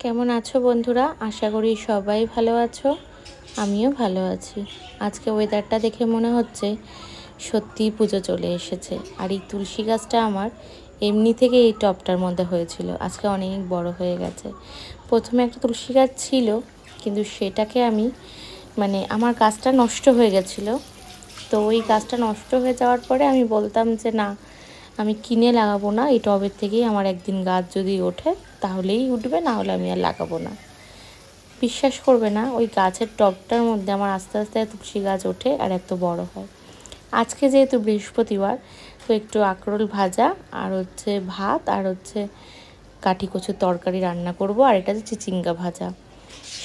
কেমন আছো বন্ধুরা? আশা করি সবাই ভালো আছো। আমিও ভালো আছি। আজকে ওয়েদারটা দেখে মনে হচ্ছে সত্যিই পুজো চলে এসেছে। আর এই তুলসী গাছটা আমার এমনি থেকে এই টবটার মধ্যে হয়েছিল, আজকে অনেক বড় হয়ে গেছে। প্রথমে একটা তুলসী গাছ ছিল, কিন্তু সেটাকে আমি আমার গাছটা নষ্ট হয়ে গেছিলো। তো ওই গাছটা নষ্ট হয়ে যাওয়ার পরে আমি বলতাম যে না, আমি কিনে লাগাবো না, এই টবের থেকেই আমার একদিন গাছ যদি ওঠে তাহলেই উঠবে, না হলে আমি আর লাগাবো না। বিশ্বাস করবে না, ওই গাছের টবটার মধ্যে আমার আস্তে আস্তে তুলসী গাছ ওঠে আর এত বড় হয়। আজকে যেহেতু বৃহস্পতিবার, তো একটু আখরোল ভাজা আর ভাত আর কাঠি কচুর তরকারি রান্না করব। আর এটা হচ্ছে চিচিঙ্গা ভাজা,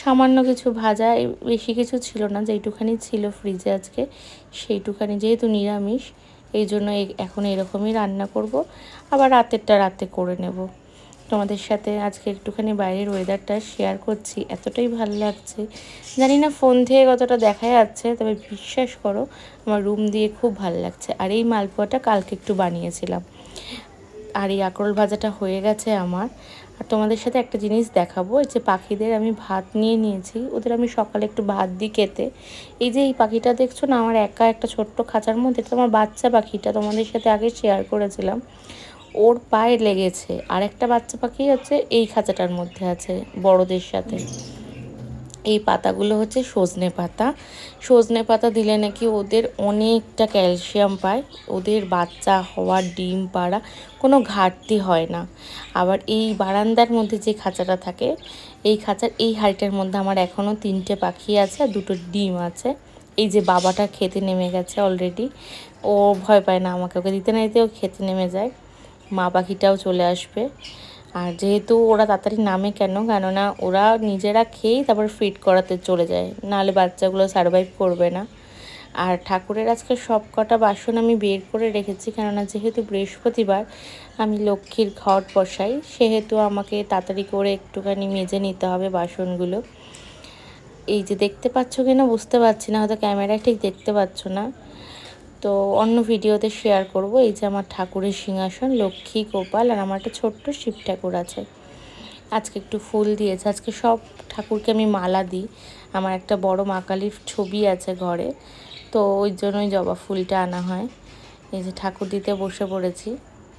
সামান্য কিছু ভাজা, বেশি কিছু ছিল না। যেইটুখানি ছিল ফ্রিজে আজকে, সেইটুখানি, যেহেতু নিরামিষ এই জন্য এখন এরকমই রান্না করব। আবার রাতেরটা রাতে করে নেব। তোমাদের সাথে আজকে একটুখানি বাইরের ওয়েদারটা শেয়ার করছি, এতটাই ভালো লাগছে। জানি না ফোন থেকে কতটা দেখা যাচ্ছে, তবে বিশ্বাস করো আমার রুম দিয়ে খুব ভালো লাগছে। আর এই মালপোয়াটা কালকে একটু বানিয়েছিলাম। আর এই আখরোল ভাজাটা হয়ে গেছে আমার। আর তোমাদের সাথে একটা জিনিস দেখাবো, এই যে পাখিদের আমি ভাত নিয়ে নিয়েছি, ওদের আমি সকালে একটু ভাত দিই খেতে। এই যে এই পাখিটা দেখছো না, আমার একা একটা ছোট্ট খাঁচার মধ্যে, এটা আমার বাচ্চা পাখিটা, তোমাদের সাথে আগে শেয়ার করেছিলাম। ওর পায়ে লেগেছে। আর একটা বাচ্চা পাখি এই খাঁচাটার মধ্যে আছে বড়দের সাথে। এই পাতাগুলো সজনে পাতা। সজনে পাতা দিলে নাকি ওদের অনেকটা ক্যালসিয়াম পায়, ওদের বাচ্চা হওয়া, ডিম পাড়া কোনো ঘাটতি হয় না। আবার এই বারান্দার মধ্যে যে খাঁচাটা থাকে, এই খাঁচার এই হাঁড়িটার মধ্যে আমার এখনও 3টে পাখি আছে আর 2টো ডিম আছে। এই যে বাবাটা খেতে নেমে গেছে অলরেডি, ও ভয় পায় না আমাকে, ওকে দিতে না দিতেও খেতে নেমে যায়। মা পাখিটাও চলে আসবে। আর যেহেতু ওরা তাড়াতাড়ি নামে কেননা ওরা নিজেরা খেয়েই তারপর ফিড করাতে চলে যায়, নাহলে বাচ্চাগুলো সারভাইভ করবে না। আর ঠাকুরের আজকে সব কটা বাসন আমি বের করে রেখেছি, কেননা যেহেতু বৃহস্পতিবার আমি লক্ষ্মীর ঘট বসাই, সেহেতু আমাকে তাড়াতাড়ি করে একটুখানি মেজে নিতে হবে বাসনগুলো। এই যে দেখতে পাচ্ছ কিনা বুঝতে পারছি না, হয়তো ক্যামেরায় ঠিক দেখতে পাচ্ছ না, তো অন্য ভিডিওতে শেয়ার করব। এই যে আমার ঠাকুরের সিংহাসন, লক্ষ্মী, গোপাল আর আমার একটা ছোট্ট শিব ঠাকুর আছে। আজকে একটু ফুল দিয়েছে, আজকে সব ঠাকুরকে আমি মালা দিই। আমার একটা বড় মা কালীর ছবি আছে ঘরে, তো ওই জন্যই জবা ফুলটা আনা হয়। এই যে ঠাকুর দিতে বসে পড়েছি।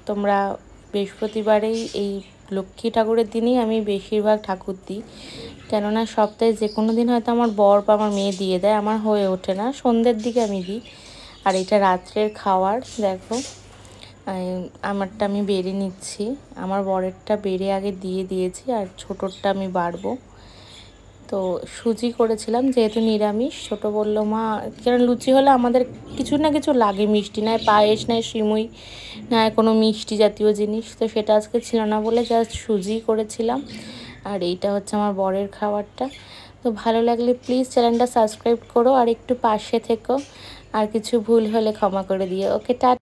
তোমরা বৃহস্পতিবারেই এই লক্ষ্মী ঠাকুরের দিনই আমি বেশিরভাগ ঠাকুর দিই, কেননা সপ্তাহে যে কোনো দিন হয়তো আমার বর বা আমার মেয়ে দিয়ে দেয়, আমার হয়ে ওঠে না, সন্ধ্যের দিকে আমি দিই। আর এটা রাত্রের খাওয়ার, দেখো আমারটা আমি বেড়ে নিচ্ছি, আমার বরেরটা বেড়ে আগে দিয়ে দিয়েছি, আর ছোটোরটা আমি বাড়বো। তো সুজি করেছিলাম, যেহেতু নিরামিষ। ছোটো বললো মা, কারণ লুচি হলে আমাদের কিছু না কিছু লাগে, মিষ্টি নয় পায়েস, নয় সিমুই, নয় কোনো মিষ্টি জাতীয় জিনিস, তো সেটা আজকে ছিল না বলে জাস্ট সুজি করেছিলাম। আর এইটা হচ্ছে আমার বরের খাবারটা। তো ভালো লাগলে প্লিজ চ্যানেলটা সাবস্ক্রাইব করো আর একটু পাশে থেকো। আর কিছু ভুল হলে ক্ষমা করে দিও। ওকে, টাটা।